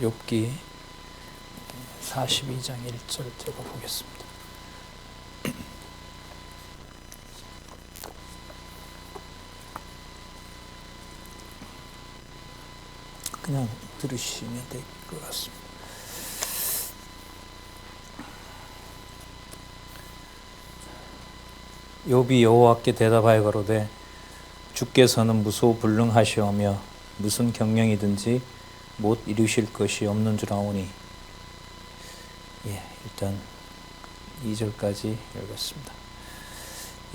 욥기 42장 1절 읽어보겠습니다. 그냥 들으시면 될 것 같습니다. 욥이 여호와께 대답하여 가로되 주께서는 무소불능하시오며 무슨 경영이든지 못 이루실 것이 없는 줄 아오니. 일단 2절까지 읽었습니다.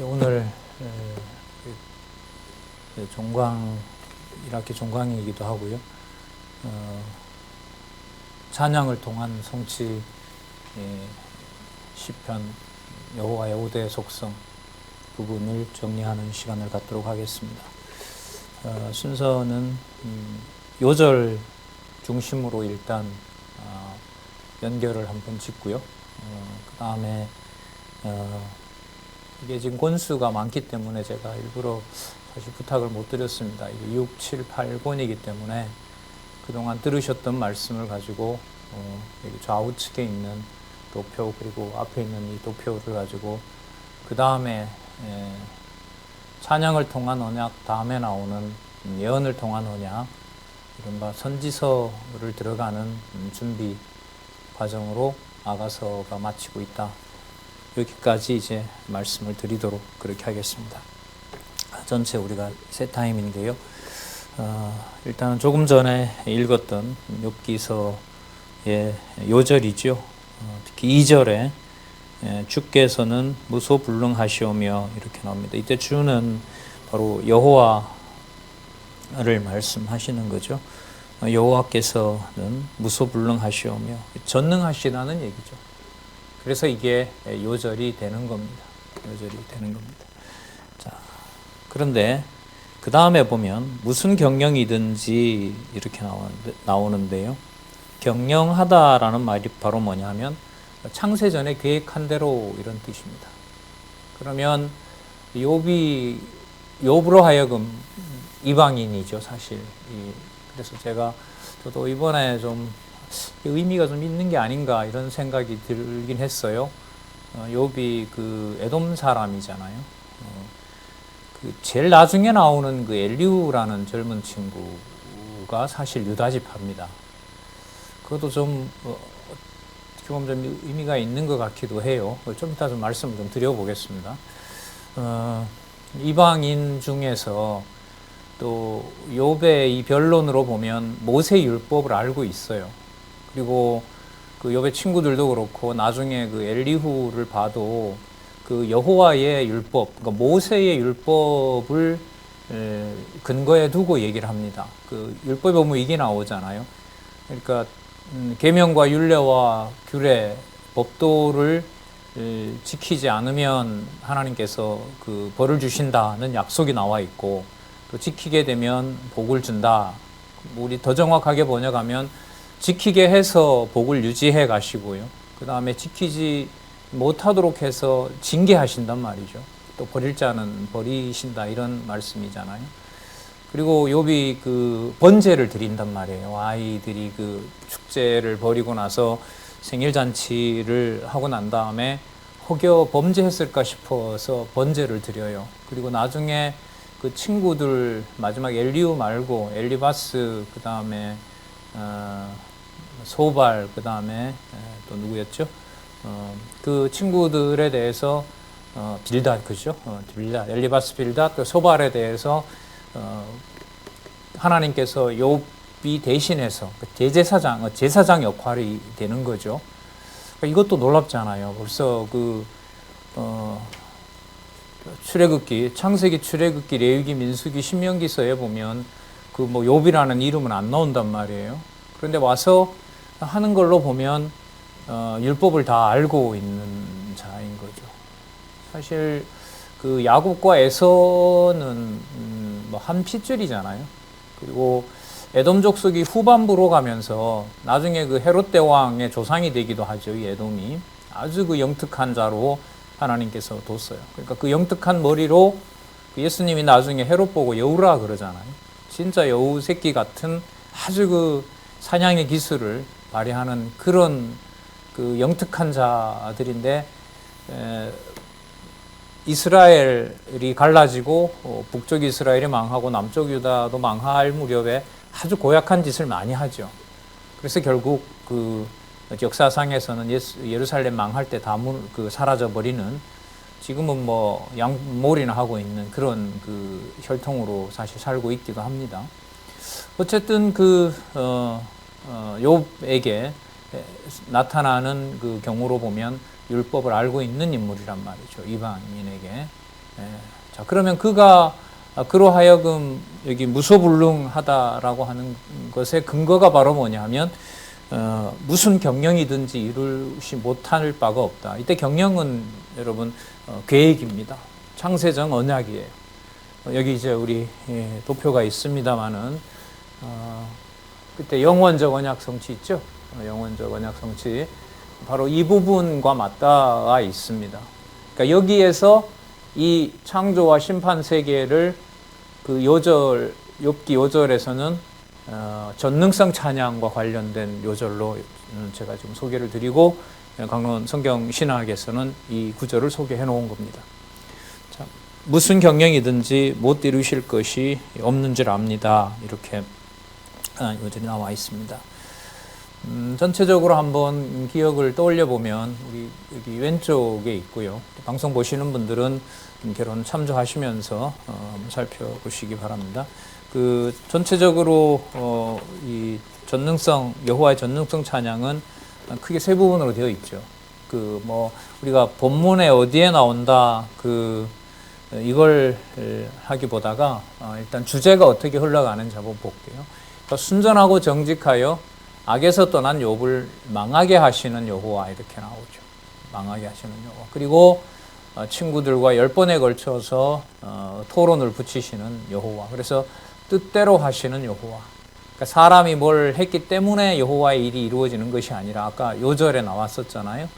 오늘 종강 1학기 종강이기도 하고요. 찬양을 통한 성취 시편 여호와의 5대 속성 부분을 정리하는 시간을 갖도록 하겠습니다. 순서는 요절 중심으로 일단 연결을 한번 짓고요. 그 다음에 이게 지금 권수가 많기 때문에 제가 일부러 사실 부탁을 못 드렸습니다. 이게 6, 7, 8권이기 때문에 그동안 들으셨던 말씀을 가지고 여기 좌우측에 있는 도표 그리고 앞에 있는 이 도표를 가지고 그 다음에 찬양을 통한 언약 다음에 나오는 예언을 통한 언약 이른바 선지서를 들어가는 준비 과정으로 아가서가 마치고 있다. 여기까지 이제 말씀을 드리도록 그렇게 하겠습니다. 전체 우리가 세 타임인데요. 일단 조금 전에 읽었던 욥기서의 요절이죠. 특히 2절에 주께서는 무소불능하시오며 이렇게 나옵니다. 이때 주는 바로 여호와를 말씀하시는 거죠. 여호와께서는 무소불능하시오며 전능하시다는 얘기죠. 그래서 이게 요절이 되는 겁니다. 요절이 되는 겁니다. 자, 그런데 그 다음에 보면 무슨 경영이든지 이렇게 나오는데요. 경영하다라는 말이 바로 뭐냐면 창세전에 계획한 대로 이런 뜻입니다. 그러면 욥으로 하여금 이방인이죠, 사실. 그래서 저도 이번에 좀 의미가 좀 있는 게 아닌가 이런 생각이 들긴 했어요. 욥이 그 에돔 사람이잖아요. 제일 나중에 나오는 그 엘리후라는 젊은 친구가 사실 유다지파입니다. 그것도 좀 어떻게 보면 좀 의미가 있는 것 같기도 해요. 좀 이따 좀 말씀을 좀 드려보겠습니다. 이방인 중에서 또 욥의 이 변론으로 보면 모세 율법을 알고 있어요. 그리고 그 욥의 친구들도 그렇고 나중에 그 엘리후를 봐도 그 여호와의 율법, 그러니까 모세의 율법을 근거에 두고 얘기를 합니다. 그 율법에 보면 이게 나오잖아요. 그러니까 계명과 율례와 규례, 법도를 지키지 않으면 하나님께서 그 벌을 주신다는 약속이 나와 있고 또 지키게 되면 복을 준다. 우리 더 정확하게 번역하면 지키게 해서 복을 유지해 가시고요. 그 다음에 지키지 못하도록 해서 징계하신단 말이죠. 또 버릴 자는 버리신다 이런 말씀이잖아요. 그리고 욥이 그 번제를 드린단 말이에요. 아이들이 그 축제를 벌이고 나서 생일잔치를 하고 난 다음에 혹여 범죄했을까 싶어서 번제를 드려요. 그리고 나중에 그 친구들 마지막 엘리후 말고 엘리바스 그 다음에 소발 그 다음에 또 누구였죠? 그 친구들에 대해서 빌닷 그죠? 빌닷 엘리바스 빌닷 그 소발에 대해서 하나님께서 욥이 대신해서 제사장 역할이 되는 거죠. 그러니까 이것도 놀랍잖아요. 벌써 출애굽기, 창세기, 출애굽기, 레위기, 민수기, 신명기서에 보면 그 뭐 욥이라는 이름은 안 나온단 말이에요. 그런데 와서 하는 걸로 보면 율법을 다 알고 있는 자인 거죠. 사실 그 야곱과 에서는 뭐 한 핏줄이잖아요. 그리고 에돔 족속이 후반부로 가면서 나중에 그 헤롯 대왕의 조상이 되기도 하죠. 이 에돔이 아주 그 영특한 자로 하나님께서 뒀어요. 그러니까 그 영특한 머리로 예수님이 나중에 헤롯 보고 여우라 그러잖아요. 진짜 여우 새끼 같은 아주 그 사냥의 기술을 발휘하는 그런 그 영특한 자들인데, 이스라엘이 갈라지고 북쪽 이스라엘이 망하고 남쪽 유다도 망할 무렵에 아주 고약한 짓을 많이 하죠. 그래서 결국 그 역사상에서는 예루살렘 망할 때 다 사라져 버리는, 지금은 뭐 양몰이나 하고 있는 그런 그 혈통으로 사실 살고 있기도 합니다. 어쨌든 욥에게 나타나는 그 경우로 보면 율법을 알고 있는 인물이란 말이죠. 이방인에게. 자, 그러면 그가 그로 하여금 여기 무소불능하다라고 하는 것의 근거가 바로 뭐냐 하면, 무슨 경영이든지 이루지 못할 바가 없다. 이때 경영은 여러분 계획입니다. 창세전 언약이에요. 여기 이제 우리 도표가 있습니다만은, 그때 영원적 언약 성취 있죠? 영원적 언약 성취. 바로 이 부분과 맞닿아 있습니다. 그러니까 여기에서 이 창조와 심판 세계를 그 요절, 욥기 요절에서는 전능성 찬양과 관련된 요절로 제가 지금 소개를 드리고, 강론 성경 신학에서는 이 구절을 소개해 놓은 겁니다. 자, 무슨 경영이든지 못 이루실 것이 없는 줄 압니다. 이렇게 요절이 나와 있습니다. 전체적으로 한번 기억을 떠올려 보면, 우리 여기 왼쪽에 있고요. 방송 보시는 분들은 결혼 참조하시면서 한번 살펴보시기 바랍니다. 그 전체적으로 이 전능성, 여호와의 전능성 찬양은 크게 세 부분으로 되어 있죠. 그 뭐 우리가 본문에 어디에 나온다 이걸 하기보다가 일단 주제가 어떻게 흘러가는지 한번 볼게요. 그러니까 순전하고 정직하여 악에서 떠난 욥을 망하게 하시는 여호와, 이렇게 나오죠. 망하게 하시는 여호와. 그리고 친구들과 10번에 걸쳐서 토론을 붙이시는 여호와. 그래서 뜻대로 하시는 여호와. 그러니까 사람이 뭘 했기 때문에 여호와의 일이 이루어지는 것이 아니라, 아까 요절에 나왔었잖아요.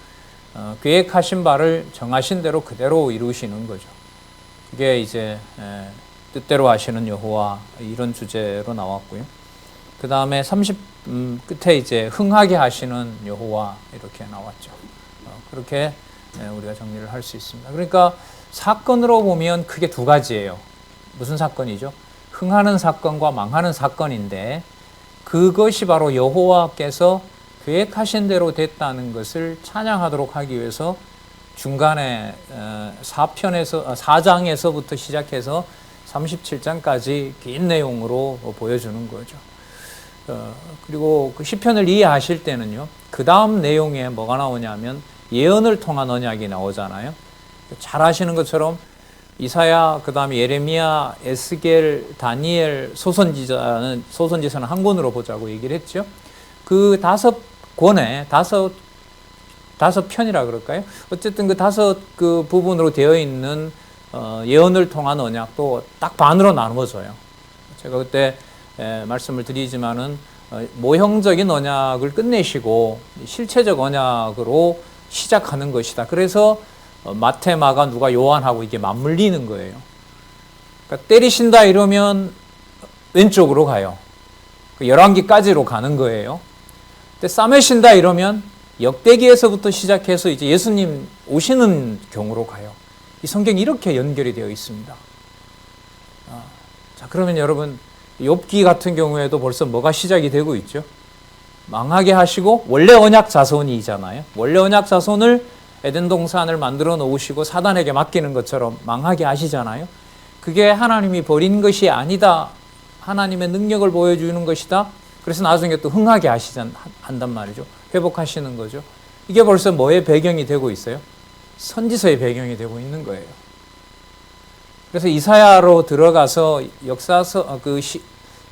계획하신 바를 정하신 대로 그대로 이루시는 거죠. 그게 이제 뜻대로 하시는 여호와, 이런 주제로 나왔고요. 그 다음에 30 끝에 이제 흥하게 하시는 여호와, 이렇게 나왔죠. 그렇게 우리가 정리를 할 수 있습니다. 그러니까 사건으로 보면 크게 두 가지예요. 무슨 사건이죠? 흥하는 사건과 망하는 사건인데, 그것이 바로 여호와께서 계획하신 대로 됐다는 것을 찬양하도록 하기 위해서 중간에 4장에서부터 시작해서 37장까지 긴 내용으로 보여주는 거죠. 그리고 그 시편을 이해하실 때는요, 그 다음 내용에 뭐가 나오냐면 예언을 통한 언약이 나오잖아요. 잘 아시는 것처럼 이사야, 그 다음에 예레미야, 에스겔, 다니엘, 소선지서는 한 권으로 보자고 얘기를 했죠. 그 5권에 다섯 편이라 그럴까요? 어쨌든 그 5 부분으로 되어 있는 예언을 통한 언약도 딱 반으로 나누어져요. 제가 그때 말씀을 드리지만은 모형적인 언약을 끝내시고 실체적 언약으로 시작하는 것이다. 그래서 마태, 마가, 누가, 요한하고 이게 맞물리는 거예요. 그러니까 때리신다 이러면 왼쪽으로 가요. 열왕기까지로 가는 거예요. 근데 싸매신다 이러면 역대기에서부터 시작해서 이제 예수님 오시는 경우로 가요. 이 성경이 이렇게 연결이 되어 있습니다. 자, 그러면 여러분, 욥기 같은 경우에도 벌써 뭐가 시작이 되고 있죠? 망하게 하시고, 원래 언약 자손이잖아요. 원래 언약 자손을 에덴 동산을 만들어 놓으시고 사단에게 맡기는 것처럼 망하게 하시잖아요. 그게 하나님이 버린 것이 아니다. 하나님의 능력을 보여주는 것이다. 그래서 나중에 또 흥하게 한단 말이죠. 회복하시는 거죠. 이게 벌써 뭐의 배경이 되고 있어요? 선지서의 배경이 되고 있는 거예요. 그래서 이사야로 들어가서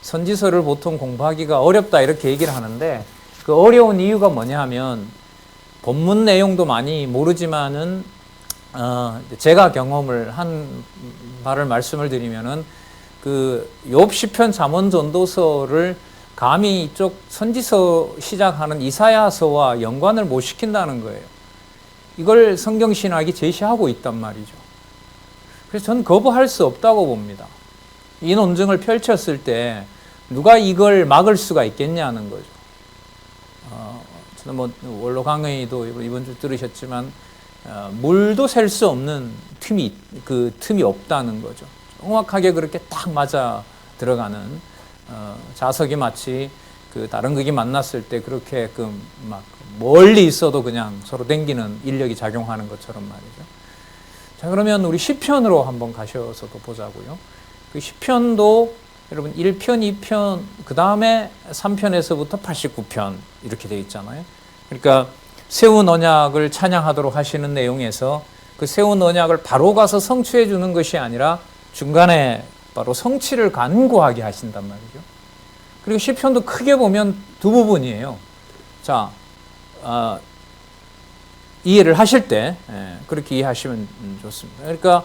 선지서를 보통 공부하기가 어렵다, 이렇게 얘기를 하는데, 그 어려운 이유가 뭐냐하면 본문 내용도 많이 모르지만은 제가 경험을 한 바를 말씀을 드리면은, 그 욥, 시편, 잠언, 전도서를 감히 이쪽 선지서 시작하는 이사야서와 연관을 못 시킨다는 거예요. 이걸 성경신학이 제시하고 있단 말이죠. 그래서 저는 거부할 수 없다고 봅니다. 이 논증을 펼쳤을 때 누가 이걸 막을 수가 있겠냐는 거죠. 뭐 원로 강의도 이번 주 들으셨지만 물도 셀 수 없는 틈이 없다는 거죠. 정확하게 그렇게 딱 맞아 들어가는 자석이 마치 그 다른 극이 만났을 때 그렇게 막 멀리 있어도 그냥 서로 당기는 인력이 작용하는 것처럼 말이죠. 자, 그러면 우리 시편으로 한번 가셔서도 보자고요. 그 시편도 여러분 1편, 2편, 그 다음에 3편에서부터 89편 이렇게 되어 있잖아요. 그러니까 세운 언약을 찬양하도록 하시는 내용에서 그 세운 언약을 바로 가서 성취해 주는 것이 아니라 중간에 바로 성취를 간구하게 하신단 말이죠. 그리고 시편도 크게 보면 두 부분이에요. 자, 이해를 하실 때 그렇게 이해하시면 좋습니다. 그러니까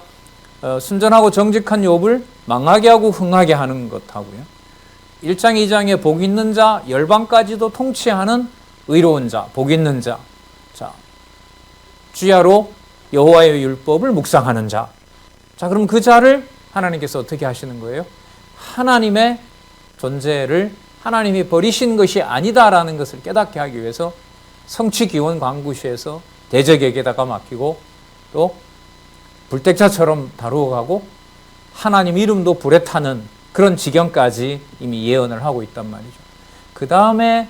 순전하고 정직한 욥을 망하게 하고 흥하게 하는 것하고요. 1장, 2장에 복 있는 자, 열방까지도 통치하는 의로운 자, 복 있는 자. 자, 주야로 여호와의 율법을 묵상하는 자. 자, 그럼 그 자를 하나님께서 어떻게 하시는 거예요? 하나님의 존재를 하나님이 버리신 것이 아니다라는 것을 깨닫게 하기 위해서 성취기원 광구시에서 대적에게다가 맡기고 또 불택자처럼 다루어가고 하나님 이름도 불에 타는 그런 지경까지 이미 예언을 하고 있단 말이죠. 그 다음에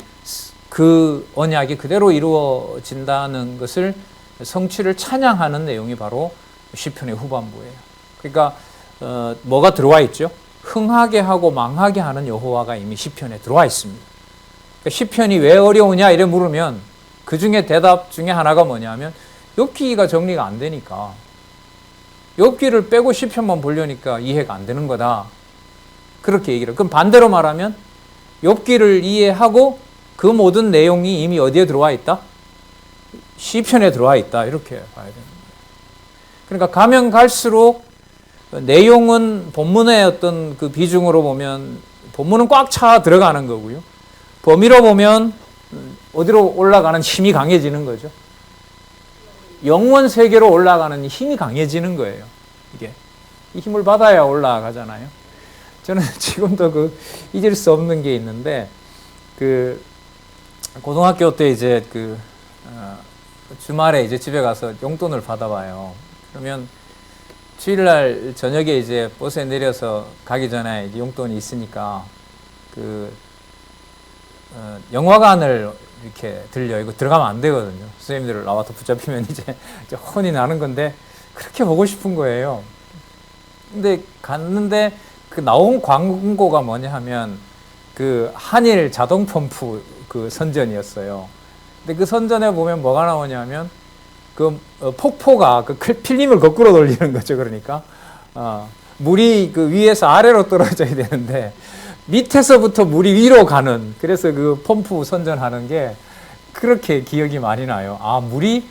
그 언약이 그대로 이루어진다는 것을 성취를 찬양하는 내용이 바로 시편의 후반부예요. 그러니까 뭐가 들어와 있죠? 흥하게 하고 망하게 하는 여호와가 이미 시편에 들어와 있습니다. 그러니까 시편이 왜 어려우냐 이래 물으면 그 중에 대답 중에 하나가 뭐냐면 욥기가 정리가 안 되니까 욥기를 빼고 시편만 보려니까 이해가 안 되는 거다. 그렇게 얘기를. 그럼 반대로 말하면 욥기를 이해하고 그 모든 내용이 이미 어디에 들어와 있다? 시편에 들어와 있다. 이렇게 봐야 되는 거예요. 그러니까 가면 갈수록 내용은 본문의 어떤 그 비중으로 보면 본문은 꽉 차 들어가는 거고요. 범위로 보면 어디로 올라가는 힘이 강해지는 거죠. 영원 세계로 올라가는 힘이 강해지는 거예요. 이게 이 힘을 받아야 올라가잖아요. 저는 지금도 잊을 수 없는 게 있는데 고등학교 때 이제 주말에 이제 집에 가서 용돈을 받아와요. 그러면 주일날 저녁에 이제 버스에 내려서 가기 전에 이제 용돈이 있으니까 영화관을 이렇게 들려. 이거 들어가면 안 되거든요. 선생님들 나와서 붙잡히면 이제 혼이 나는 건데 그렇게 보고 싶은 거예요. 근데 갔는데 그 나온 광고가 뭐냐 하면 그 한일 자동 펌프 그 선전이었어요. 근데 그 선전에 보면 뭐가 나오냐면 폭포가 필름을 거꾸로 돌리는 거죠. 그러니까 물이 그 위에서 아래로 떨어져야 되는데 밑에서부터 물이 위로 가는, 그래서 그 펌프 선전하는 게 그렇게 기억이 많이 나요. 아, 물이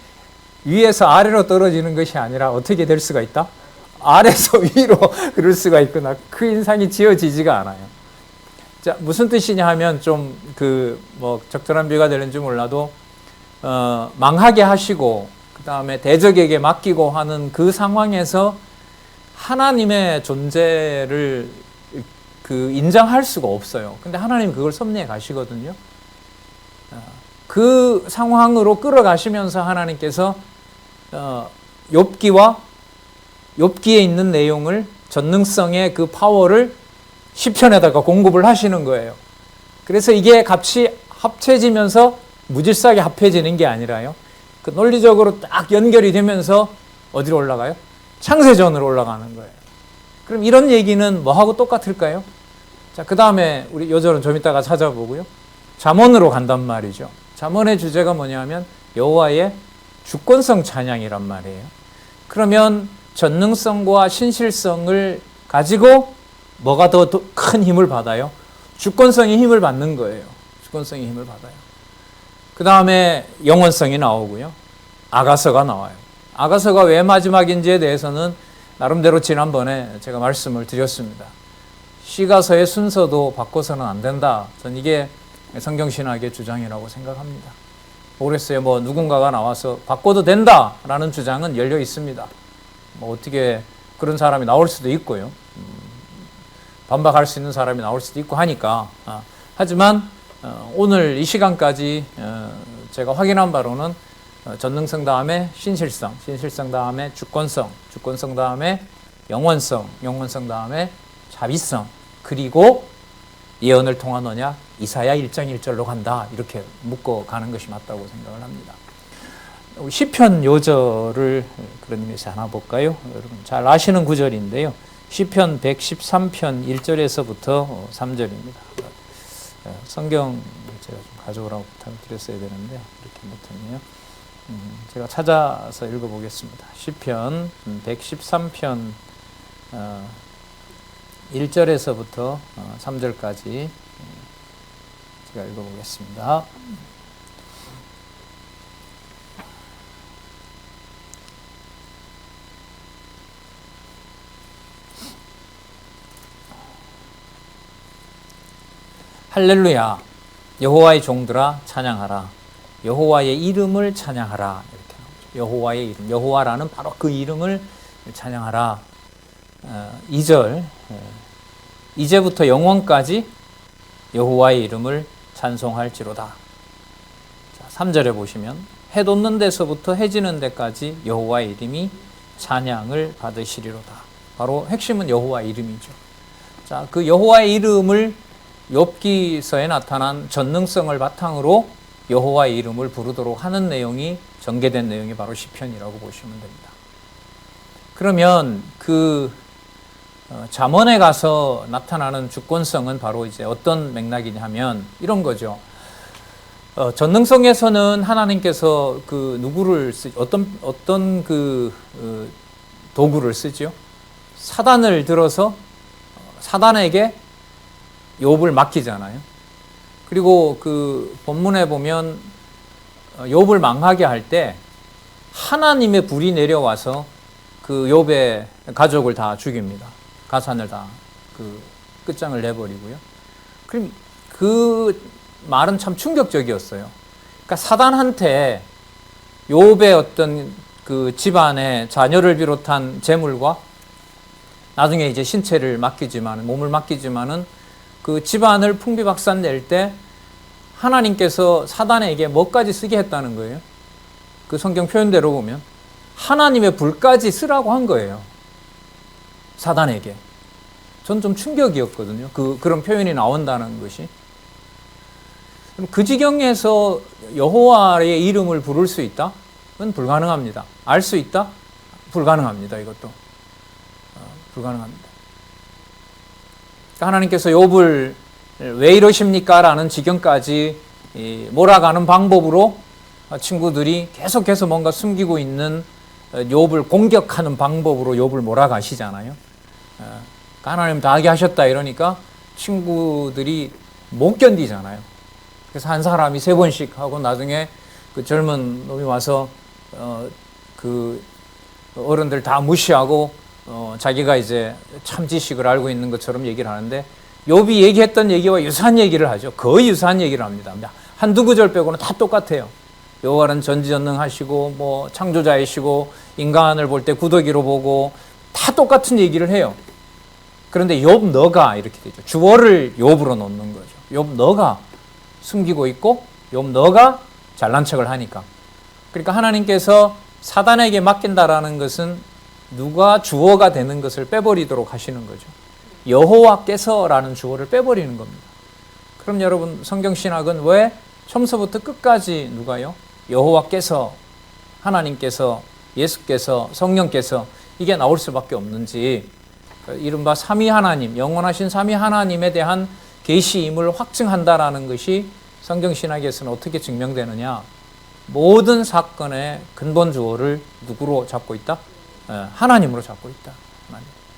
위에서 아래로 떨어지는 것이 아니라 어떻게 될 수가 있다? 아래에서 위로 그럴 수가 있구나. 그 인상이 지워지지가 않아요. 자, 무슨 뜻이냐 하면 좀 적절한 비유가 되는지 몰라도 망하게 하시고 그 다음에 대적에게 맡기고 하는 그 상황에서 하나님의 존재를 인정할 수가 없어요. 근데 하나님 그걸 섭리해 가시거든요. 그 상황으로 끌어가시면서 하나님께서 욥기에 있는 내용을, 전능성의 그 파워를 시편에다가 공급을 하시는 거예요. 그래서 이게 같이 합쳐지면서 무질서하게 합해지는 게 아니라요. 그 논리적으로 딱 연결이 되면서 어디로 올라가요? 창세전으로 올라가는 거예요. 그럼 이런 얘기는 뭐하고 똑같을까요? 자, 그 다음에 우리 요절은 좀 이따가 찾아보고요. 잠언으로 간단 말이죠. 잠언의 주제가 뭐냐면 여호와의 주권성 찬양이란 말이에요. 그러면 전능성과 신실성을 가지고 뭐가 더 큰 힘을 받아요? 주권성이 힘을 받는 거예요. 주권성이 힘을 받아요. 그 다음에 영원성이 나오고요. 아가서가 나와요. 아가서가 왜 마지막인지에 대해서는 나름대로 지난번에 제가 말씀을 드렸습니다. 시가서의 순서도 바꿔서는 안 된다. 전 이게 성경신학의 주장이라고 생각합니다. 모르겠어요. 누군가가 나와서 바꿔도 된다라는 주장은 열려 있습니다. 어떻게 그런 사람이 나올 수도 있고요. 반박할 수 있는 사람이 나올 수도 있고 하니까. 하지만 오늘 이 시간까지 제가 확인한 바로는 전능성 다음에 신실성, 신실성 다음에 주권성, 주권성 다음에 영원성, 영원성 다음에 자비성, 그리고 예언을 통한 언약 이사야 1장 1절로 간다, 이렇게 묶어가는 것이 맞다고 생각을 합니다. 시편 요절을 그런 의미에서 하나 볼까요? 여러분 잘 아시는 구절인데요. 시편 113편 1절에서부터 3절입니다. 성경 제가 좀 가져오라고 부탁드렸어야 되는데 이렇게 못했네요. 제가 찾아서 읽어보겠습니다. 시편 113편 1절에서부터 3절까지 제가 읽어보겠습니다. 할렐루야, 여호와의 종들아 찬양하라. 여호와의 이름을 찬양하라. 이렇게 나오죠. 여호와의 이름, 여호와라는 바로 그 이름을 찬양하라. 2절, 이제부터 영원까지 여호와의 이름을 찬송할지로다. 3절에 보시면 해 돋는 데서부터 해 지는 데까지 여호와의 이름이 찬양을 받으시리로다. 바로 핵심은 여호와의 이름이죠. 자, 그 여호와의 이름을 욥기서에 나타난 전능성을 바탕으로 여호와의 이름을 부르도록 하는 내용이 전개된 내용이 바로 시편이라고 보시면 됩니다. 그러면 그 잠언에 가서 나타나는 주권성은 바로 이제 어떤 맥락이냐 하면 이런 거죠. 전능성에서는 하나님께서 그 누구를 어떤 그 도구를 쓰죠? 사단을 들어서 사단에게 욥을 맡기잖아요. 그리고 그 본문에 보면 욥을 망하게 할 때 하나님의 불이 내려와서 그 욥의 가족을 다 죽입니다. 가산을 다 그 끝장을 내버리고요. 그럼 그 말은 참 충격적이었어요. 그러니까 사단한테 욥의 어떤 그 집안의 자녀를 비롯한 재물과 나중에 이제 신체를 맡기지만, 몸을 맡기지만은 그 집안을 풍비박산 낼 때 하나님께서 사단에게 뭐까지 쓰게 했다는 거예요. 그 성경 표현대로 보면 하나님의 불까지 쓰라고 한 거예요. 사단에게. 전 좀 충격이었거든요. 그런 표현이 나온다는 것이. 그럼 그 지경에서 여호와의 이름을 부를 수 있다? 그건 불가능합니다. 알 수 있다? 불가능합니다. 이것도. 불가능합니다. 하나님께서 욥을 왜 이러십니까? 라는 지경까지 몰아가는 방법으로 친구들이 계속해서 뭔가 숨기고 있는 욥을 공격하는 방법으로 욥을 몰아가시잖아요. 하나님 다 하게 하셨다 이러니까 친구들이 못 견디잖아요. 그래서 한 사람이 3번씩 하고 나중에 그 젊은 놈이 와서 그 어른들 다 무시하고 자기가 이제 참 지식을 알고 있는 것처럼 얘기를 하는데 욥이 얘기했던 얘기와 유사한 얘기를 하죠. 거의 유사한 얘기를 합니다. 한두 구절 빼고는 다 똑같아요. 여호와는 전지전능하시고 뭐 창조자이시고 인간을 볼 때 구더기로 보고 다 똑같은 얘기를 해요. 그런데 욥 너가 이렇게 되죠. 주어를 욥으로 놓는 거죠. 욥 너가 숨기고 있고 욥 너가 잘난 척을 하니까. 그러니까 하나님께서 사단에게 맡긴다라는 것은 누가 주어가 되는 것을 빼버리도록 하시는 거죠. 여호와께서라는 주어를 빼버리는 겁니다. 그럼 여러분 성경신학은 왜 처음서부터 끝까지 누가요? 여호와께서, 하나님께서, 예수께서, 성령께서 이게 나올 수밖에 없는지, 이른바 삼위 하나님, 영원하신 삼위 하나님에 대한 계시임을 확증한다라는 것이 성경신학에서는 어떻게 증명되느냐? 모든 사건의 근본 주어를 누구로 잡고 있다? 하나님으로 잡고 있다.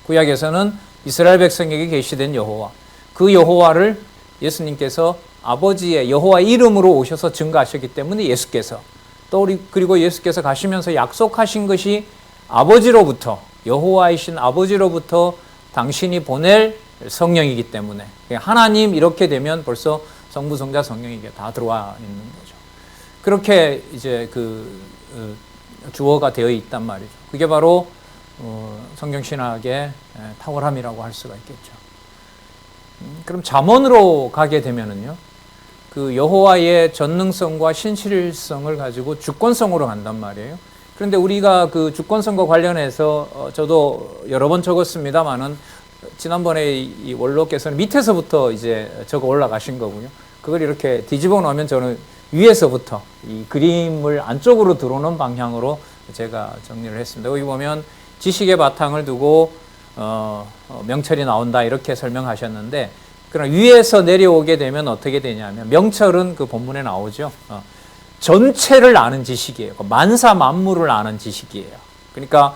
구약에서는 이스라엘 백성에게 계시된 여호와, 그 여호와를 예수님께서 아버지의 여호와 이름으로 오셔서 증거하셨기 때문에 예수께서 또 그리고 예수께서 가시면서 약속하신 것이 아버지로부터, 여호와이신 아버지로부터 당신이 보낼 성령이기 때문에 하나님 이렇게 되면 벌써 성부, 성자, 성령이 다 들어와 있는 거죠. 그렇게 이제 그 주어가 되어 있단 말이죠. 그게 바로 성경신학의 탁월함이라고 할 수가 있겠죠. 그럼 잠언으로 가게 되면은요, 그 여호와의 전능성과 신실성을 가지고 주권성으로 간단 말이에요. 그런데 우리가 그 주권성과 관련해서 저도 여러 번 적었습니다만은 지난번에 이 원로께서는 밑에서부터 이제 적어 올라가신 거고요. 그걸 이렇게 뒤집어 놓으면 저는 위에서부터 이 그림을 안쪽으로 들어오는 방향으로 제가 정리를 했습니다. 여기 보면 지식의 바탕을 두고 명철이 나온다 이렇게 설명하셨는데, 그러나 위에서 내려오게 되면 어떻게 되냐면 명철은 그 본문에 나오죠. 전체를 아는 지식이에요. 만사 만물을 아는 지식이에요. 그러니까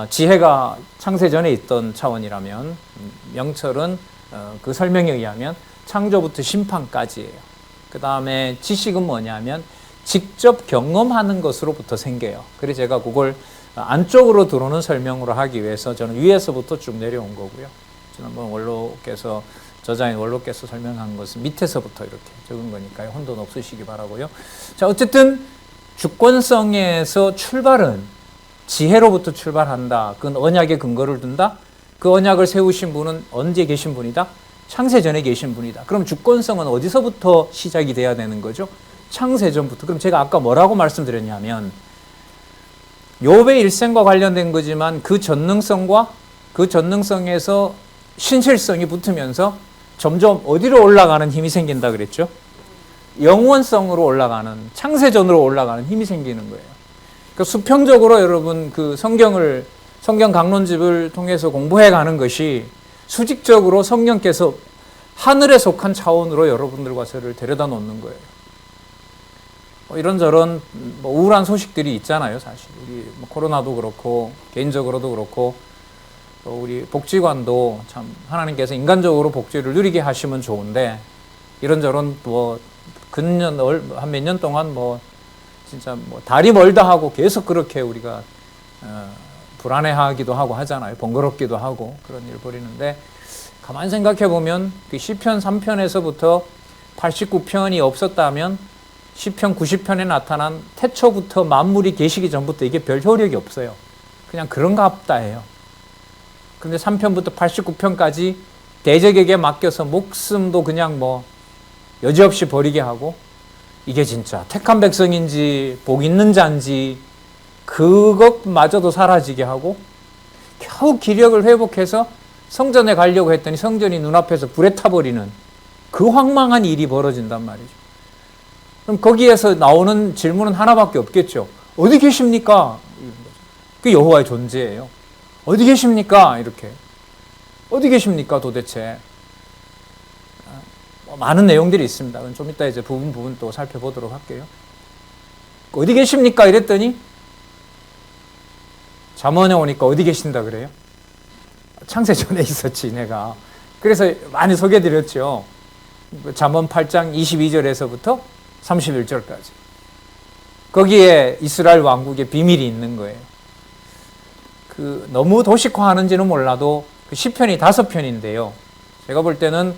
지혜가 창세 전에 있던 차원이라면 명철은 그 설명에 의하면 창조부터 심판까지예요. 그 다음에 지식은 뭐냐면 직접 경험하는 것으로부터 생겨요. 그래서 제가 그걸 안쪽으로 들어오는 설명으로 하기 위해서 저는 위에서부터 쭉 내려온 거고요. 지난번 원로께서, 저자인 원로께서 설명한 것은 밑에서부터 이렇게 적은 거니까요. 혼돈 없으시기 바라고요. 자, 어쨌든 주권성에서 출발은 지혜로부터 출발한다. 그건 언약에 근거를 둔다. 그 언약을 세우신 분은 언제 계신 분이다? 창세전에 계신 분이다. 그럼 주권성은 어디서부터 시작이 돼야 되는 거죠? 창세전부터. 그럼 제가 아까 뭐라고 말씀드렸냐면 욥의 일생과 관련된 거지만 그 전능성과 그 전능성에서 신실성이 붙으면서 점점 어디로 올라가는 힘이 생긴다 그랬죠? 영원성으로 올라가는, 창세전으로 올라가는 힘이 생기는 거예요. 그러니까 수평적으로 여러분 그 성경 강론집을 통해서 공부해 가는 것이 수직적으로 성령께서 하늘에 속한 차원으로 여러분들과 저를 데려다 놓는 거예요. 이런저런 우울한 소식들이 있잖아요, 사실. 우리 코로나도 그렇고, 개인적으로도 그렇고, 또 우리 복지관도 참 하나님께서 인간적으로 복지를 누리게 하시면 좋은데, 이런저런 근년, 한 몇 년 동안 진짜 달이 멀다 하고 계속 그렇게 우리가, 불안해하기도 하고 하잖아요. 번거롭기도 하고 그런 일을 벌이는데, 가만히 생각해 보면 그 시편 3편에서부터 89편이 없었다면 시편 90편에 나타난 태초부터 만물이 계시기 전부터 이게 별 효력이 없어요. 그냥 그런가 보다 해요. 그런데 3편부터 89편까지 대적에게 맡겨서 목숨도 그냥 여지없이 버리게 하고, 이게 진짜 택한 백성인지 복 있는 자인지 그것마저도 사라지게 하고 겨우 기력을 회복해서 성전에 가려고 했더니 성전이 눈앞에서 불에 타버리는 그 황망한 일이 벌어진단 말이죠. 그럼 거기에서 나오는 질문은 하나밖에 없겠죠. 어디 계십니까? 그게 여호와의 존재예요. 어디 계십니까? 이렇게. 어디 계십니까 도대체? 많은 내용들이 있습니다. 좀 이따 이제 부분 또 살펴보도록 할게요. 어디 계십니까? 이랬더니 잠언에 오니까 어디 계신다 그래요? 창세전에 있었지 내가. 그래서 많이 소개해드렸죠. 잠언 8장 22절에서부터 31절까지. 거기에 이스라엘 왕국의 비밀이 있는 거예요. 너무 도식화하는지는 몰라도 시편이 5편인데요. 제가 볼 때는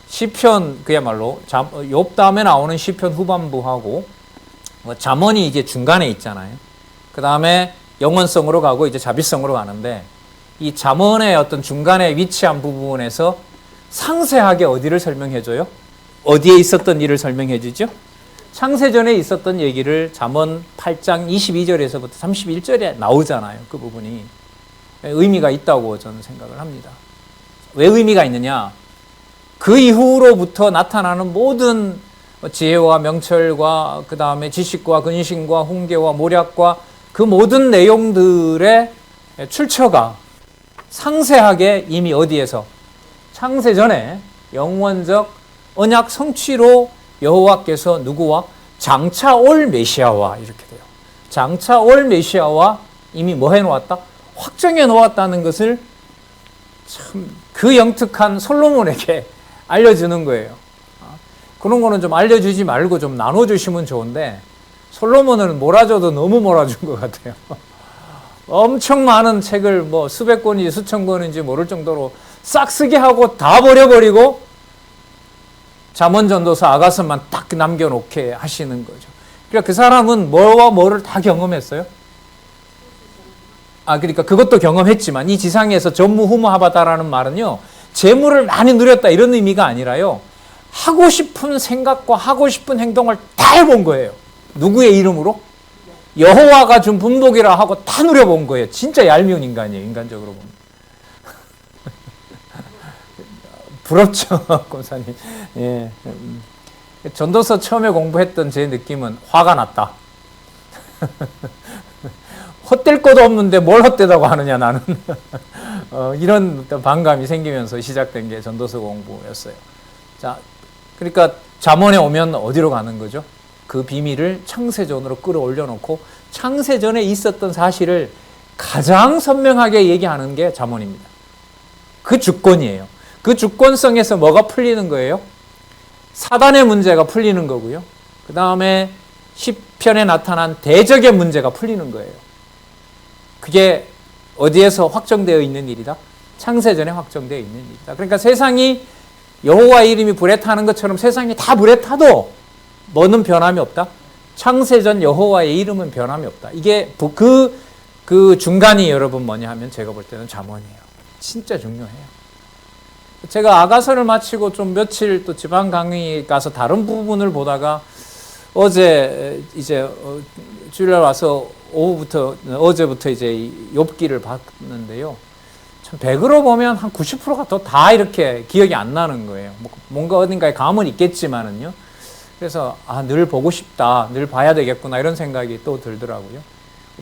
시편 그야말로 욥 다음에 나오는 시편 후반부하고 잠언이 이제 중간에 있잖아요. 그 다음에 영원성으로 가고 이제 자비성으로 가는데, 이 잠언의 어떤 중간에 위치한 부분에서 상세하게 어디를 설명해줘요? 어디에 있었던 일을 설명해주죠? 창세전에 있었던 얘기를 잠언 8장 22절에서부터 31절에 나오잖아요. 그 부분이 의미가 있다고 저는 생각을 합니다. 왜 의미가 있느냐? 그 이후로부터 나타나는 모든 지혜와 명철과 그 다음에 지식과 근신과 훈계와 모략과 그 모든 내용들의 출처가 상세하게 이미 어디에서? 창세전에 영원적 언약 성취로 여호와께서 누구와? 장차 올 메시아와 이렇게 돼요. 장차 올 메시아와 이미 뭐 해놓았다? 확정해 놓았다는 것을 참 그 영특한 솔로몬에게 알려주는 거예요. 그런 거는 좀 알려주지 말고 좀 나눠주시면 좋은데, 솔로몬은 몰아줘도 너무 몰아준 것 같아요. 엄청 많은 책을 수백 권인지 수천 권인지 모를 정도로 싹 쓰게 하고 다 버려버리고 잠언 전도서 아가서만 딱 남겨놓게 하시는 거죠. 그러니까 그 사람은 뭐와 뭐를 다 경험했어요. 그러니까 그것도 경험했지만 이 지상에서 전무후무하다라는 말은요, 재물을 많이 누렸다 이런 의미가 아니라요, 하고 싶은 생각과 하고 싶은 행동을 다 해본 거예요. 누구의 이름으로? 여호와가 준 분복이라 하고 다 누려본 거예요. 진짜 얄미운 인간이에요. 인간적으로 보면. 부럽죠, 권사님. 예. 전도서 처음에 공부했던 제 느낌은 화가 났다. 헛될 것도 없는데 뭘 헛되다고 하느냐 나는. 이런 반감이 생기면서 시작된 게 전도서 공부였어요. 자, 그러니까 잠언에 오면 어디로 가는 거죠? 그 비밀을 창세전으로 끌어올려 놓고 창세전에 있었던 사실을 가장 선명하게 얘기하는 게 잠언입니다. 그 주권이에요. 그 주권성에서 뭐가 풀리는 거예요? 사단의 문제가 풀리는 거고요. 그 다음에 시편에 나타난 대적의 문제가 풀리는 거예요. 그게 어디에서 확정되어 있는 일이다? 창세전에 확정되어 있는 일이다. 그러니까 세상이 여호와의 이름이 불에 타는 것처럼 세상이 다 불에 타도 뭐는 변함이 없다? 창세전 여호와의 이름은 변함이 없다. 이게 그 중간이 여러분 뭐냐 하면 제가 볼 때는 잠언이에요. 진짜 중요해요. 제가 아가서를 마치고 좀 며칠 또 지방 강의 가서 다른 부분을 보다가 어제 이제 주일날 와서 어제부터 이제 욥기를 봤는데요. 참 100으로 보면 한 90%가 다 이렇게 기억이 안 나는 거예요. 뭔가 어딘가에 감은 있겠지만은요. 그래서 늘 보고 싶다, 늘 봐야 되겠구나 이런 생각이 또 들더라고요.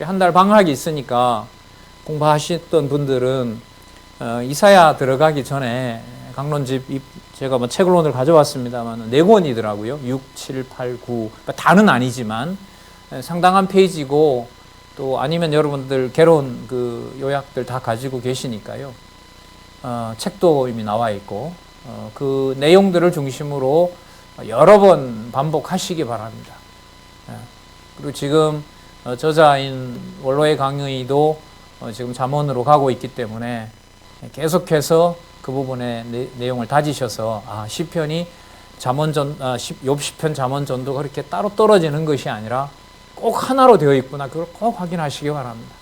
한 달 방학이 있으니까 공부하셨던 분들은 이사야 들어가기 전에 강론집 제가 뭐 책을 오늘 가져왔습니다만 4권이더라고요. 6, 7, 8, 9 그러니까 다는 아니지만 상당한 페이지고 또 아니면 여러분들 개론 그 요약들 다 가지고 계시니까요. 책도 이미 나와 있고 그 내용들을 중심으로 여러 번 반복하시기 바랍니다. 그리고 지금 저자인 원로의 강의도 지금 잠언으로 가고 있기 때문에 계속해서 그 부분의 내용을 다지셔서 시편이 욥시편 잠언 전도가 그렇게 따로 떨어지는 것이 아니라 꼭 하나로 되어 있구나. 그걸 꼭 확인하시기 바랍니다.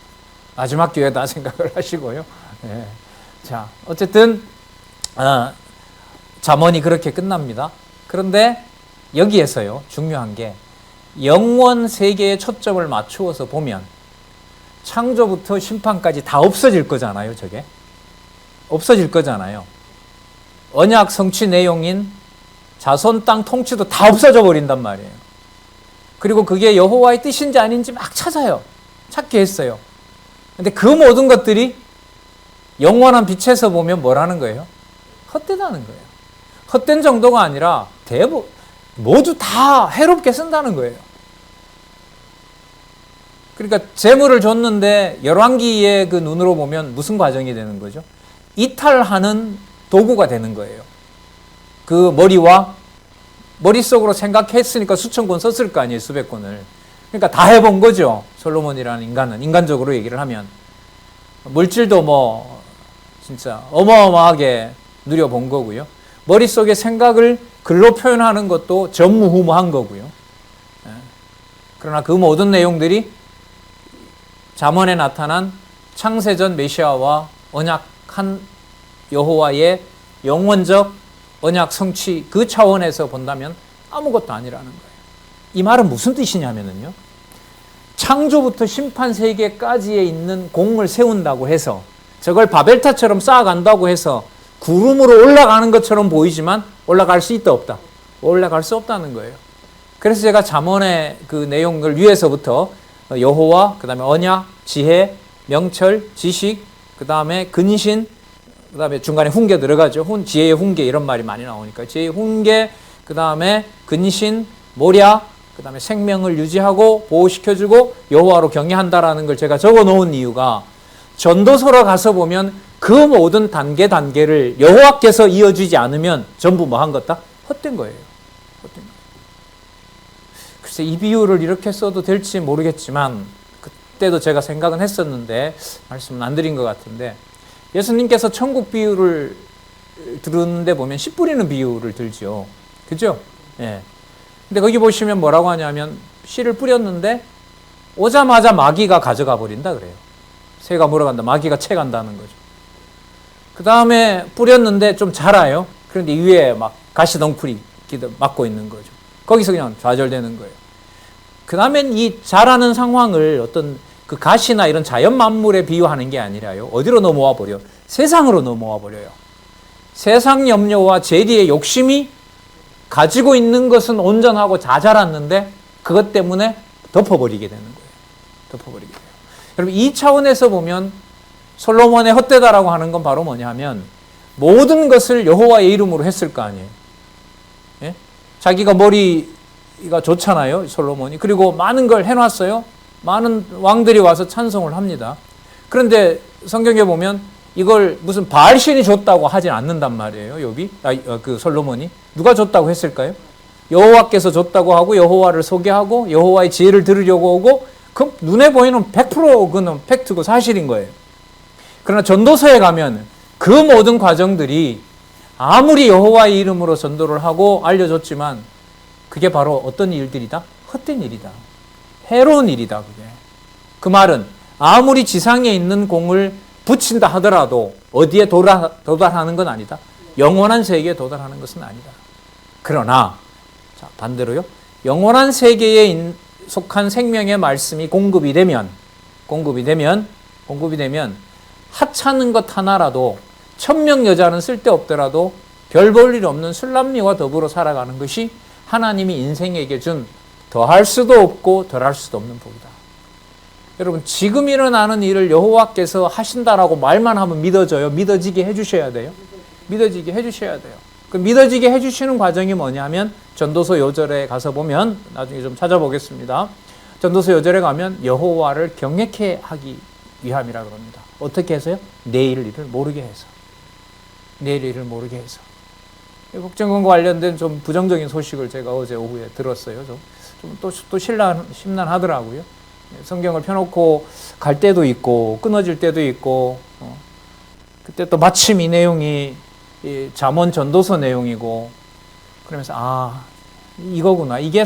마지막 기회다 생각을 하시고요. 네. 자, 어쨌든 잠언이 그렇게 끝납니다. 그런데 여기에서요, 중요한 게 영원 세계에 초점을 맞추어서 보면 창조부터 심판까지 다 없어질 거잖아요, 저게. 없어질 거잖아요. 언약 성취 내용인 자손 땅 통치도 다 없어져 버린단 말이에요. 그리고 그게 여호와의 뜻인지 아닌지 막 찾기 했어요. 근데 그 모든 것들이 영원한 빛에서 보면 뭐라는 거예요? 헛되다는 거예요. 헛된 정도가 아니라 모두 다 해롭게 쓴다는 거예요. 그러니까 재물을 줬는데 열왕기의 그 눈으로 보면 무슨 과정이 되는 거죠? 이탈하는 도구가 되는 거예요. 그 머릿속으로 생각했으니까 수천 권 썼을 거 아니에요, 수백 권을. 그러니까 다 해본 거죠. 솔로몬이라는 인간은. 인간적으로 얘기를 하면. 물질도 진짜 어마어마하게 누려본 거고요. 머릿속에 생각을 글로 표현하는 것도 전무후무한 거고요. 그러나 그 모든 내용들이 잠언에 나타난 창세전 메시아와 언약한 여호와의 영원적 언약 성취 그 차원에서 본다면 아무것도 아니라는 거예요. 이 말은 무슨 뜻이냐면요. 창조부터 심판 세계까지에 있는 공을 세운다고 해서 저걸 바벨탑처럼 쌓아간다고 해서 구름으로 올라가는 것처럼 보이지만 올라갈 수 있다 없다? 올라갈 수 없다는 거예요. 그래서 제가 잠언의 그 내용을 위에서부터 여호와, 그 다음에 언약, 지혜, 명철, 지식, 그 다음에 근신, 그 다음에 중간에 훈계 들어가죠. 지혜의 훈계 이런 말이 많이 나오니까 지혜의 훈계, 그 다음에 근신, 모략, 그 다음에 생명을 유지하고 보호시켜주고 여호와로 경외한다라는 걸 제가 적어 놓은 이유가 전도서로 가서 보면 그 모든 단계를 여호와께서 이어주지 않으면 전부 뭐 한 것다? 헛된 거예요. 헛된 거예요. 글쎄 이 비유를 이렇게 써도 될지 모르겠지만 그때도 제가 생각은 했었는데 말씀은 안 드린 것 같은데 예수님께서 천국 비유를 들었는데 보면 씨 뿌리는 비유를 들죠. 그죠? 예. 근데 거기 보시면 뭐라고 하냐면 씨를 뿌렸는데 오자마자 마귀가 가져가 버린다 그래요. 새가 물어간다. 마귀가 채간다는 거죠. 그 다음에 뿌렸는데 좀 자라요. 그런데 위에 막 가시덩쿨이 맡고 있는 거죠. 거기서 그냥 좌절되는 거예요. 그 다음엔 이 자라는 상황을 어떤 그 가시나 이런 자연 만물에 비유하는 게 아니라요. 어디로 넘어와 버려? 세상으로 넘어와 버려요. 세상 염려와 재리의 욕심이 가지고 있는 것은 온전하고 다 자랐는데 그것 때문에 덮어버리게 되는 거예요. 덮어버리게 돼요. 여러분 이 차원에서 보면 솔로몬의 헛되다라고 하는 건 바로 뭐냐면 모든 것을 여호와의 이름으로 했을 거 아니에요. 예? 자기가 머리가 좋잖아요. 솔로몬이. 그리고 많은 걸 해놨어요. 많은 왕들이 와서 찬송을 합니다. 그런데 성경에 보면 이걸 무슨 바알신이 줬다고 하진 않는단 말이에요. 그 솔로몬이. 누가 줬다고 했을까요? 여호와께서 줬다고 하고 여호와를 소개하고 여호와의 지혜를 들으려고 오고 그 눈에 보이는 100% 그는 팩트고 사실인 거예요. 그러나 전도서에 가면 그 모든 과정들이 아무리 여호와의 이름으로 전도를 하고 알려줬지만 그게 바로 어떤 일들이다? 헛된 일이다. 해로운 일이다. 그게. 그 말은 아무리 지상에 있는 공을 붙인다 하더라도 어디에 도달하는 건 아니다. 영원한 세계에 도달하는 것은 아니다. 그러나 자, 반대로요. 영원한 세계에 속한 생명의 말씀이 공급이 되면 하찮은 것 하나라도 천명 여자는 쓸데없더라도 별 볼 일 없는 술람미와 더불어 살아가는 것이 하나님이 인생에게 준 더할 수도 없고 덜할 수도 없는 복이다. 여러분 지금 일어나는 일을 여호와께서 하신다라고 말만 하면 믿어져요? 믿어지게 해주셔야 돼요? 믿어지게 해주셔야 돼요. 그 믿어지게 해주시는 과정이 뭐냐면 전도서 요절에 가서 보면 나중에 좀 찾아보겠습니다. 전도서 요절에 가면 여호와를 경외케 하기 위함이라 그럽니다. 어떻게 해서요? 내일 일을 모르게 해서. 내일 일을 모르게 해서. 국정원과 관련된 좀 부정적인 소식을 제가 어제 오후에 들었어요. 또 심란하더라고요. 성경을 펴놓고 갈 때도 있고 끊어질 때도 있고 그때 또 마침 이 내용이 이 잠언 전도서 내용이고 그러면서 이거구나. 이게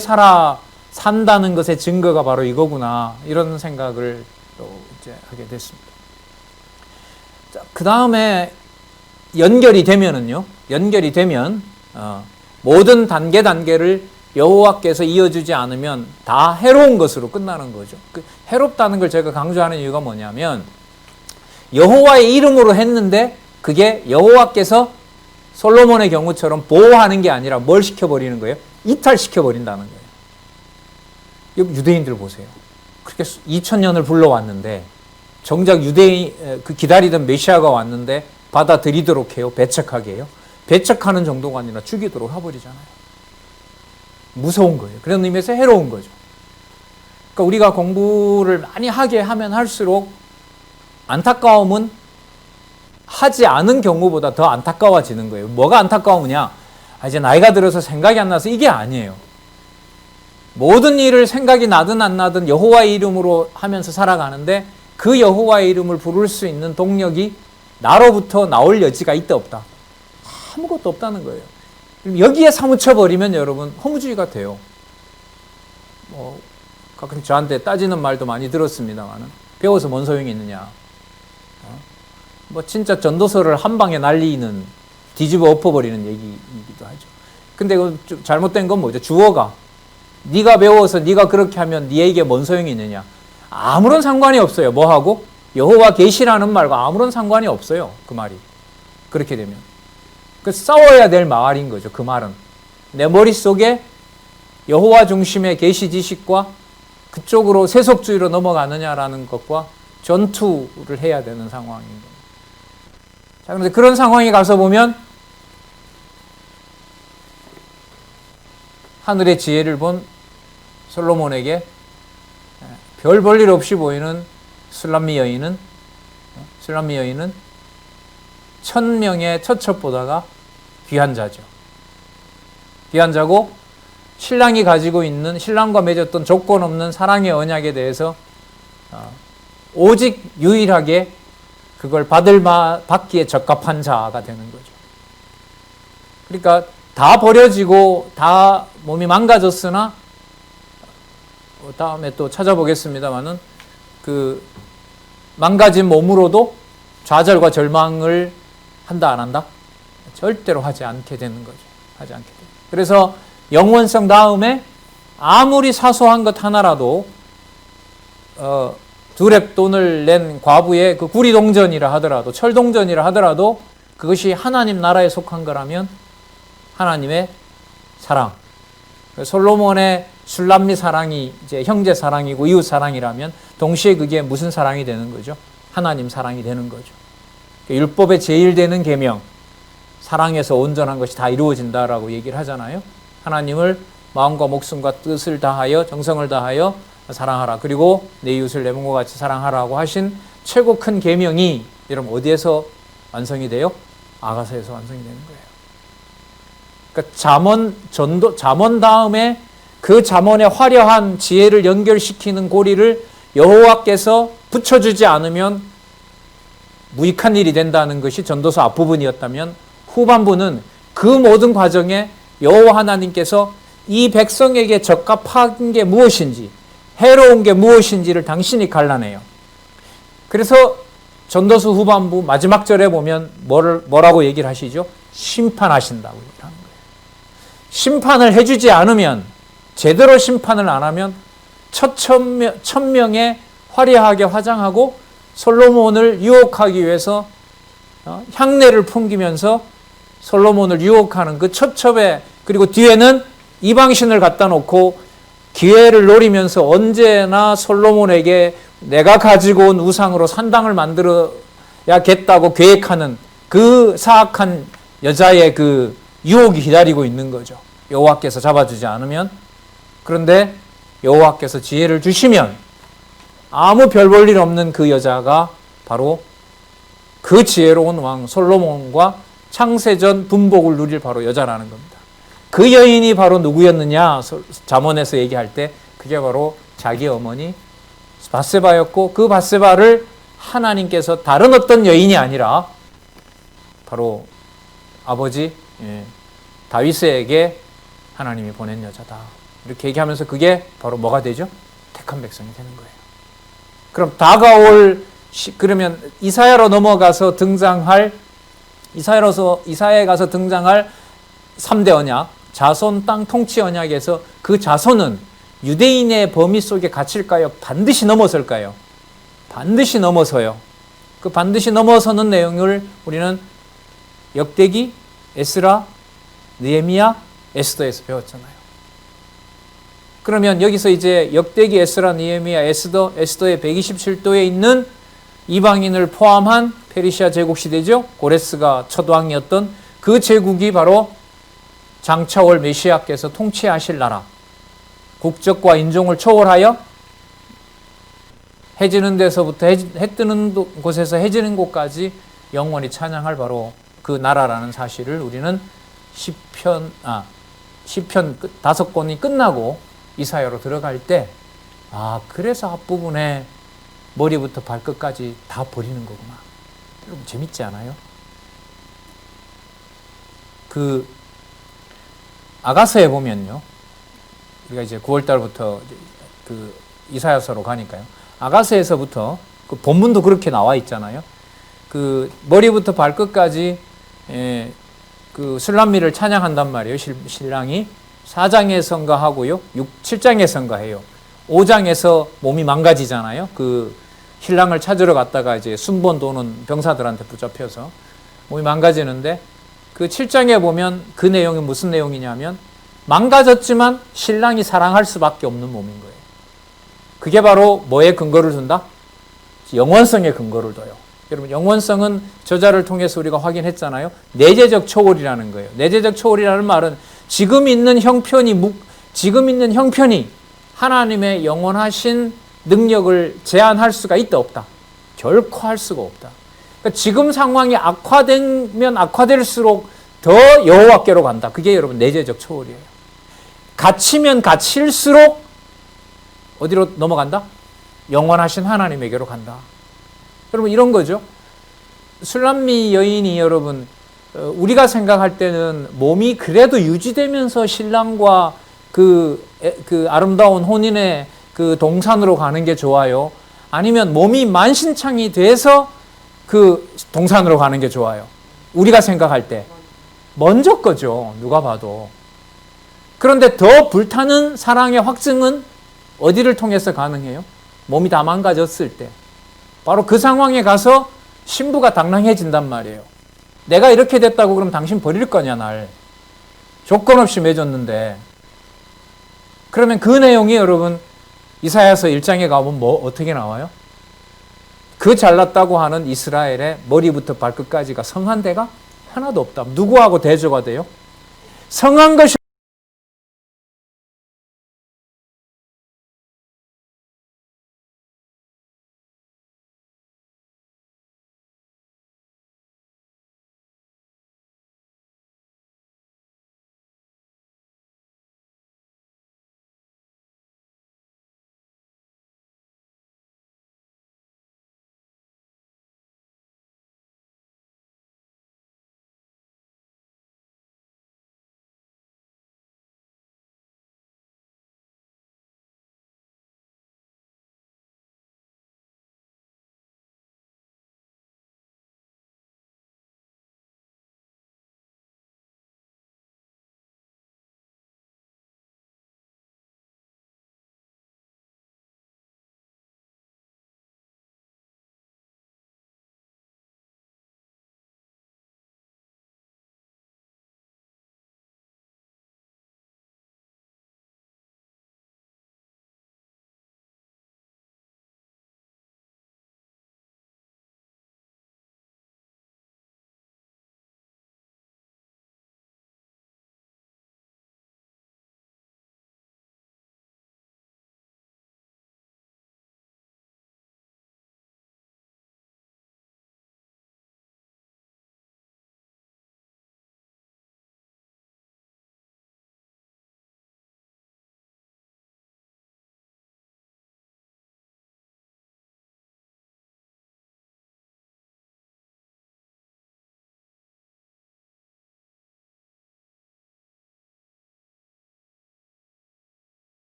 산다는 것의 증거가 바로 이거구나. 이런 생각을 또 이제 하게 됐습니다. 그 다음에 연결이 되면 모든 단계를 여호와께서 이어주지 않으면 다 해로운 것으로 끝나는 거죠. 해롭다는 걸 제가 강조하는 이유가 뭐냐면 여호와의 이름으로 했는데 그게 여호와께서 솔로몬의 경우처럼 보호하는 게 아니라 뭘 시켜버리는 거예요? 이탈시켜버린다는 거예요. 유대인들 보세요. 그렇게 2000년을 불러왔는데 정작 유대인 기다리던 메시아가 왔는데 받아들이도록 해요? 배척하게 해요? 배척하는 정도가 아니라 죽이도록 해버리잖아요. 무서운 거예요. 그런 의미에서 해로운 거죠. 그러니까 우리가 공부를 많이 하게 하면 할수록 안타까움은 하지 않은 경우보다 더 안타까워지는 거예요. 뭐가 안타까우냐? 이제 나이가 들어서 생각이 안 나서 이게 아니에요. 모든 일을 생각이 나든 안 나든 여호와의 이름으로 하면서 살아가는데 그 여호와의 이름을 부를 수 있는 동력이 나로부터 나올 여지가 있다 없다? 아무것도 없다는 거예요. 여기에 사무쳐버리면 여러분 허무주의가 돼요. 가끔 저한테 따지는 말도 많이 들었습니다만 배워서 뭔 소용이 있느냐. 진짜 전도서를 한 방에 날리는 뒤집어 엎어버리는 얘기이기도 하죠. 근데 잘못된 건 뭐죠? 주어가 네가 배워서 네가 그렇게 하면 네에게 뭔 소용이 있느냐. 아무런 상관이 없어요. 뭐하고? 여호와 계시라는 말과 아무런 상관이 없어요. 그 말이. 그렇게 되면. 싸워야 될 말인 거죠. 그 말은. 내 머릿속에 여호와 중심의 계시 지식과 그쪽으로 세속주의로 넘어가느냐라는 것과 전투를 해야 되는 상황인 겁니다. 자, 그런데 그런 상황에 가서 보면 하늘의 지혜를 본 솔로몬에게 별 볼 일 없이 보이는 술람미 여인은 1000명의 처첩보다가 귀한 자죠. 귀한 자고 신랑이 가지고 있는 신랑과 맺었던 조건 없는 사랑의 언약에 대해서 오직 유일하게 그걸 받기에 적합한 자가 되는 거죠. 그러니까 다 버려지고 다 몸이 망가졌으나 다음에 또 찾아보겠습니다만은 그 망가진 몸으로도 좌절과 절망을 한다 안 한다? 절대로 하지 않게 되는 거죠. 하지 않게 됩니다. 그래서 영원성 다음에 아무리 사소한 것 하나라도 두렙 돈을 낸 과부의 그 구리동전이라 하더라도, 철동전이라 하더라도 그것이 하나님 나라에 속한 거라면 하나님의 사랑, 솔로몬의 술람미 사랑이 이제 형제 사랑이고 이웃 사랑이라면 동시에 그게 무슨 사랑이 되는 거죠? 하나님 사랑이 되는 거죠. 율법의 제일 되는 계명, 사랑에서 온전한 것이 다 이루어진다라고 얘기를 하잖아요. 하나님을 마음과 목숨과 뜻을 다하여 정성을 다하여 사랑하라. 그리고 내 이웃을 내 몸과 같이 사랑하라고 하신 최고 큰 계명이 여러분 어디에서 완성이 돼요? 아가서에서 완성이 되는 거예요. 그러니까 잠언 다음에 그 잠언의 화려한 지혜를 연결시키는 고리를 여호와께서 붙여주지 않으면 무익한 일이 된다는 것이 전도서 앞부분이었다면, 후반부는 그 모든 과정에 여호와 하나님께서 이 백성에게 적합한 게 무엇인지, 해로운 게 무엇인지를 당신이 갈라내요. 그래서 전도서 후반부 마지막 절에 보면 뭐라고 얘기를 하시죠? 심판하신다고 얘기를 하는 거예요. 심판을 해주지 않으면, 제대로 심판을 안 하면 천명에 화려하게 화장하고 솔로몬을 유혹하기 위해서 향내를 풍기면서 솔로몬을 유혹하는 그 첩첩에, 그리고 뒤에는 이방신을 갖다 놓고 기회를 노리면서 언제나 솔로몬에게 내가 가지고 온 우상으로 산당을 만들어야겠다고 계획하는 그 사악한 여자의 그 유혹이 기다리고 있는 거죠. 여호와께서 잡아주지 않으면. 그런데 여호와께서 지혜를 주시면 아무 별 볼 일 없는 그 여자가 바로 그 지혜로운 왕 솔로몬과 창세전 분복을 누릴 바로 여자라는 겁니다. 그 여인이 바로 누구였느냐? 잠언에서 얘기할 때 그게 바로 자기 어머니 밧세바였고, 그 밧세바를 하나님께서 다른 어떤 여인이 아니라 바로 아버지 다윗에게 하나님이 보낸 여자다. 이렇게 얘기하면서 그게 바로 뭐가 되죠? 택한 백성이 되는 거예요. 그럼 그러면 이사야로 넘어가서 등장할, 이사야에 가서 등장할 3대 언약, 자손 땅 통치 언약에서 그 자손은 유대인의 범위 속에 갇힐까요? 반드시 넘어설까요? 반드시 넘어서요. 그 반드시 넘어서는 내용을 우리는 역대기, 에스라, 느헤미야, 에스더에서 배웠잖아요. 그러면 여기서 이제 역대기, 에스라, 느헤미야, 에스더의 127도에 있는 이방인을 포함한 페르시아 제국 시대죠. 고레스가 첫 왕이었던 그 제국이 바로 장차 올 메시아께서 통치하실 나라, 국적과 인종을 초월하여 해 지는 데서부터 해 뜨는 곳에서 해 지는 곳까지 영원히 찬양할 바로 그 나라라는 사실을 우리는 시편 5권이 끝나고 이사야로 들어갈 때, 그래서 앞부분에 머리부터 발끝까지 다 버리는 거구나. 여러분 재밌지 않아요? 그 아가서에 보면요, 우리가 이제 9월달부터 그 이사야서로 가니까요, 아가서에서부터 그 본문도 그렇게 나와 있잖아요. 그 머리부터 발끝까지 그 술람미를 찬양한단 말이에요. 신랑이 4장에 성가하고요, 7장에 성가해요. 5장에서 몸이 망가지잖아요. 그 신랑을 찾으러 갔다가 이제 순번 도는 병사들한테 붙잡혀서 몸이 망가지는데, 그 7장에 보면 그 내용이 무슨 내용이냐면, 망가졌지만 신랑이 사랑할 수밖에 없는 몸인 거예요. 그게 바로 뭐에 근거를 둔다? 영원성에 근거를 둬요. 여러분, 영원성은 저자를 통해서 우리가 확인했잖아요. 내재적 초월이라는 거예요. 내재적 초월이라는 말은 지금 있는 형편이 하나님의 영원하신 능력을 제한할 수가 있다 없다? 결코 할 수가 없다. 그러니까 지금 상황이 악화되면 악화될수록 더 여호와께로 간다. 그게 여러분 내재적 초월이에요. 갇히면 갇힐수록 어디로 넘어간다? 영원하신 하나님에게로 간다. 여러분 이런 거죠. 술람미 여인이 여러분 우리가 생각할 때는 몸이 그래도 유지되면서 신랑과 그 아름다운 혼인의 그 동산으로 가는 게 좋아요? 아니면 몸이 만신창이 돼서 그 동산으로 가는 게 좋아요? 우리가 생각할 때 먼저 거죠. 누가 봐도. 그런데 더 불타는 사랑의 확증은 어디를 통해서 가능해요? 몸이 다 망가졌을 때. 바로 그 상황에 가서 신부가 당당해진단 말이에요. 내가 이렇게 됐다고 그럼 당신 버릴 거냐, 날. 조건 없이 맺었는데. 그러면 그 내용이 여러분 이사야서 1장에 가보면 어떻게 나와요? 그 잘났다고 하는 이스라엘의 머리부터 발끝까지가 성한 데가 하나도 없다. 누구하고 대조가 돼요? 성한 것이